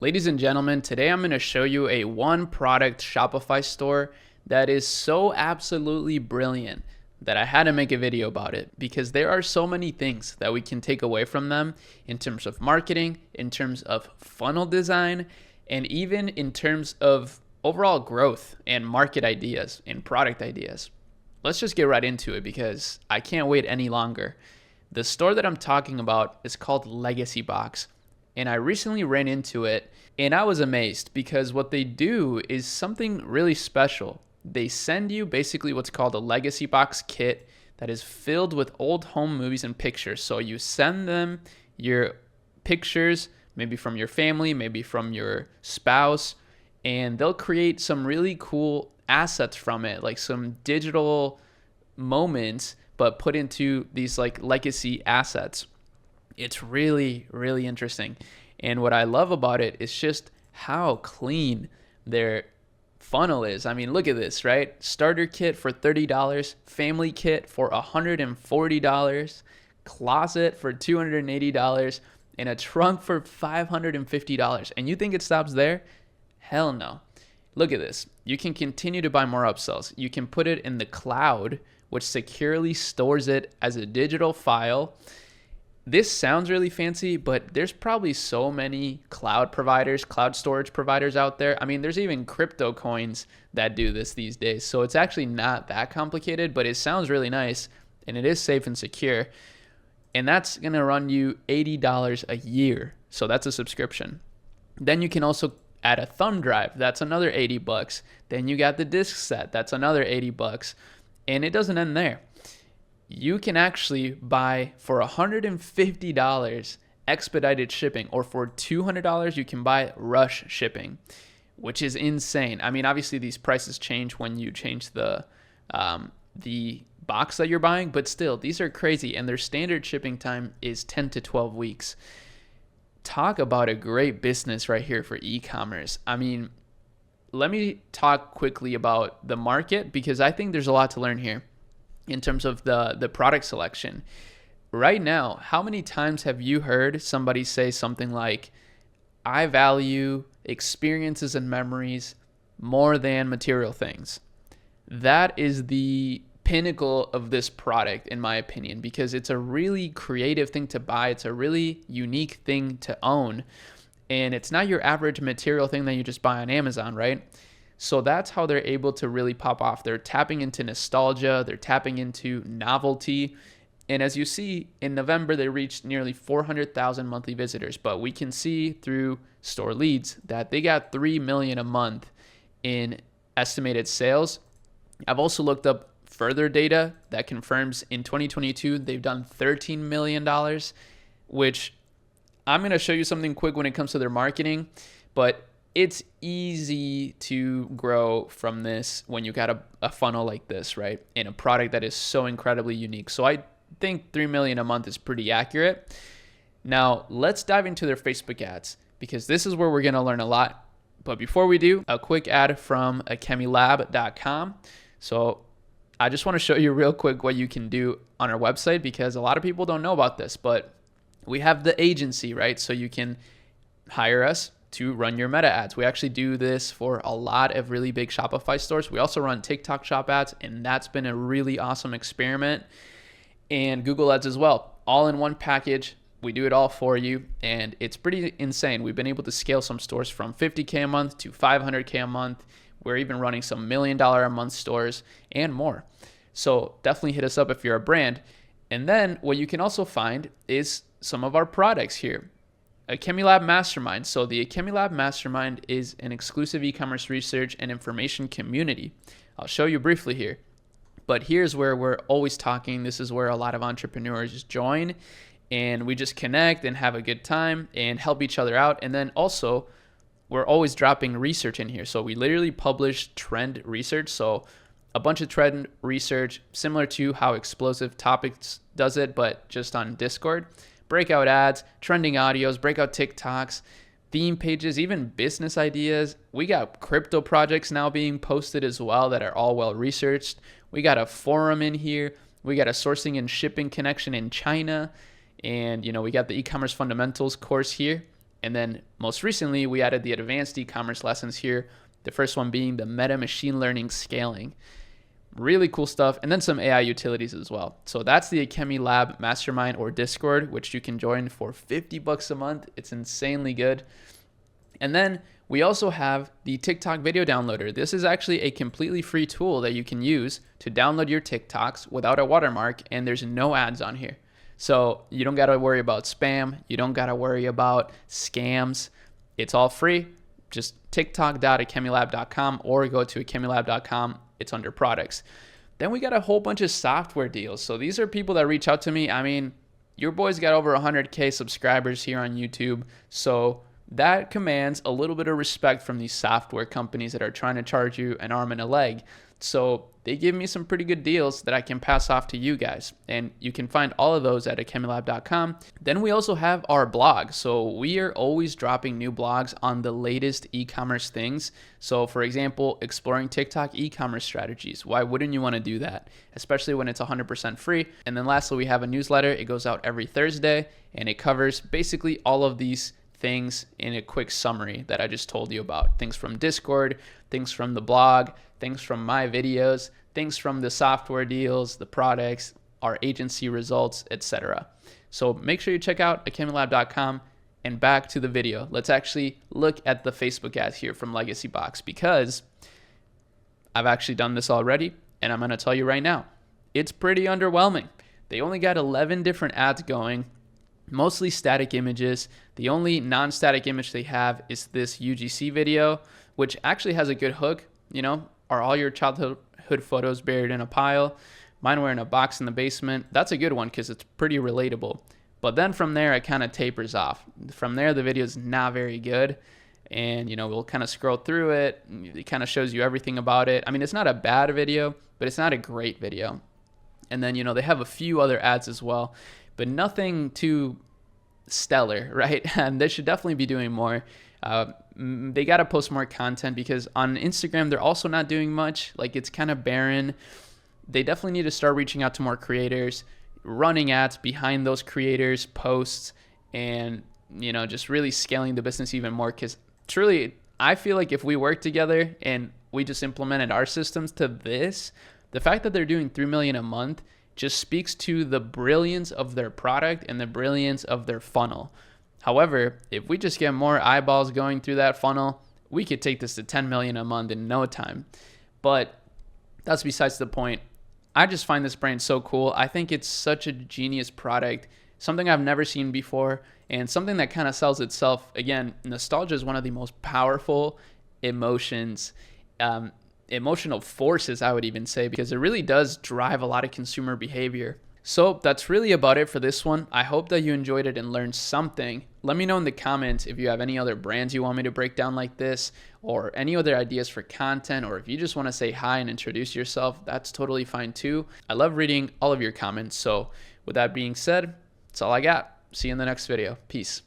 Ladies and gentlemen, today I'm going to show you a one product Shopify store that is so absolutely brilliant that I had to make a video about it because there are so many things that we can take away from them in terms of marketing, in terms of funnel design, and even in terms of overall growth and market ideas and product ideas. Let's just get right into it because I can't wait any longer. The store that I'm talking about is called Legacy Box. And I recently ran into it and I was amazed because what they do is something really special. They send you basically what's called a Legacy Box kit that is filled with old home movies and pictures. So you send them your pictures, maybe from your family, maybe from your spouse, and they'll create some really cool assets from it, like some digital moments, but put into these like legacy assets. It's really, really interesting. And what I love about it is just how clean their funnel is. I mean, look at this, right? Starter kit for $30, family kit for $140, closet for $280, and a trunk for $550. And you think it stops there? Hell no. Look at this. You can continue to buy more upsells. You can put it in the cloud, which securely stores it as a digital file. This sounds really fancy, but there's probably so many cloud providers, cloud storage providers out there. I mean, there's even crypto coins that do this these days. So it's actually not that complicated, but it sounds really nice and it is safe and secure. And that's going to run you $80 a year. So that's a subscription. Then you can also add a thumb drive. That's another $80. Then you got the disc set. That's another $80. And it doesn't end there. You can actually buy for $150 expedited shipping, or for $200 you can buy rush shipping, which is insane. I mean, obviously these prices change when you change the box that you're buying, but still, these are crazy, and their standard shipping time is 10 to 12 weeks. Talk about a great business right here for e-commerce. I mean, let me talk quickly about the market because I think there's a lot to learn here in terms of the product selection. Right now, how many times have you heard somebody say something like, I value experiences and memories more than material things? That is the pinnacle of this product, in my opinion, because it's a really creative thing to buy. It's a really unique thing to own. And it's not your average material thing that you just buy on Amazon, right? So that's how they're able to really pop off. They're tapping into nostalgia. They're tapping into novelty. And as you see, in November, they reached nearly 400,000 monthly visitors. But we can see through store leads that they got 3 million a month in estimated sales. I've also looked up further data that confirms in 2022, they've done $13 million, which I'm going to show you something quick when it comes to their marketing. But it's easy to grow from this when you got a funnel like this, right? And a product that is so incredibly unique. So I think 3 million a month is pretty accurate. Now let's dive into their Facebook ads because this is where we're going to learn a lot. But before we do, a quick ad from akemilab.com. So I just want to show you real quick what you can do on our website because a lot of people don't know about this, but we have the agency, right? So you can hire us to run your meta ads. We actually do this for a lot of really big Shopify stores. We also run TikTok shop ads, and that's been a really awesome experiment. And Google ads as well, all in one package. We do it all for you, and it's pretty insane. We've been able to scale some stores from $50K a month to $500K a month. We're even running some $1 million a month stores and more. So definitely hit us up if you're a brand. And then what you can also find is some of our products here. Akemilab Mastermind. So the Akemilab Mastermind is an exclusive e-commerce research and information community. I'll show you briefly here. But here's where we're always talking. This is where a lot of entrepreneurs join, and we just connect and have a good time and help each other out. And then also, we're always dropping research in here. So we literally publish trend research. So a bunch of trend research, similar to how Explosive Topics does it, but just on Discord. Breakout ads, trending audios, breakout TikToks, theme pages, even business ideas. We got crypto projects now being posted as well that are all well researched. We got a forum in here. We got a sourcing and shipping connection in China. And, we got the e-commerce fundamentals course here. And then most recently, we added the advanced e-commerce lessons here. The first one being the meta machine learning scaling. Really cool stuff. And then some AI utilities as well. So that's the Akemi Lab Mastermind or Discord, which you can join for $50 a month. It's insanely good. And then we also have the TikTok video downloader. This is actually a completely free tool that you can use to download your TikToks without a watermark, and there's no ads on here. So you don't got to worry about spam. You don't got to worry about scams. It's all free. Just tiktok.akemilab.com or go to akemilab.com. It's under products. Then we got a whole bunch of software deals. So these are people that reach out to me. I mean, your boy's got over 100K subscribers here on YouTube. So that commands a little bit of respect from these software companies that are trying to charge you an arm and a leg. So they give me some pretty good deals that I can pass off to you guys. And you can find all of those at akemilab.com. Then we also have our blog. So we are always dropping new blogs on the latest e-commerce things. So for example, exploring TikTok e-commerce strategies. Why wouldn't you want to do that? Especially when it's 100% free. And then lastly, we have a newsletter. It goes out every Thursday and it covers basically all of these things in a quick summary that I just told you about. Things from Discord, things from the blog, things from my videos, things from the software deals, the products, our agency results, etc. So make sure you check out akemilab.com. And back to the video. Let's actually look at the Facebook ads here from Legacy Box, because I've actually done this already and I'm going to tell you right now, it's pretty underwhelming. They only got 11 different ads going, mostly static images. The only non-static image they have is this UGC video, which actually has a good hook. You know, are all your childhood photos buried in a pile? Mine were in a box in the basement. That's a good one because it's pretty relatable. But then from there, it kind of tapers off. From there, the video is not very good. And, you know, we'll kind of scroll through it. It kind of shows you everything about it. I mean, it's not a bad video, but it's not a great video. And then, you know, they have a few other ads as well, but nothing too stellar, right? And they should definitely be doing more. They got to post more content, because on Instagram, they're also not doing much. Like, it's kind of barren. They definitely need to start reaching out to more creators, running ads behind those creators' posts, and, you know, just really scaling the business even more. Because truly, I feel like if we work together and we just implemented our systems to this, the fact that they're doing 3 million a month just speaks to the brilliance of their product and the brilliance of their funnel. However, if we just get more eyeballs going through that funnel, we could take this to 10 million a month in no time. But that's besides the point. I just find this brand so cool. I think it's such a genius product, something I've never seen before, and something that kind of sells itself. Again, nostalgia is one of the most powerful emotions, emotional forces, I would even say, because it really does drive a lot of consumer behavior. So that's really about it for this one. I hope that you enjoyed it and learned something. Let me know in the comments if you have any other brands you want me to break down like this, or any other ideas for content, or if you just want to say hi and introduce yourself, that's totally fine too. I love reading all of your comments. So with that being said, that's all I got. See you in the next video. Peace.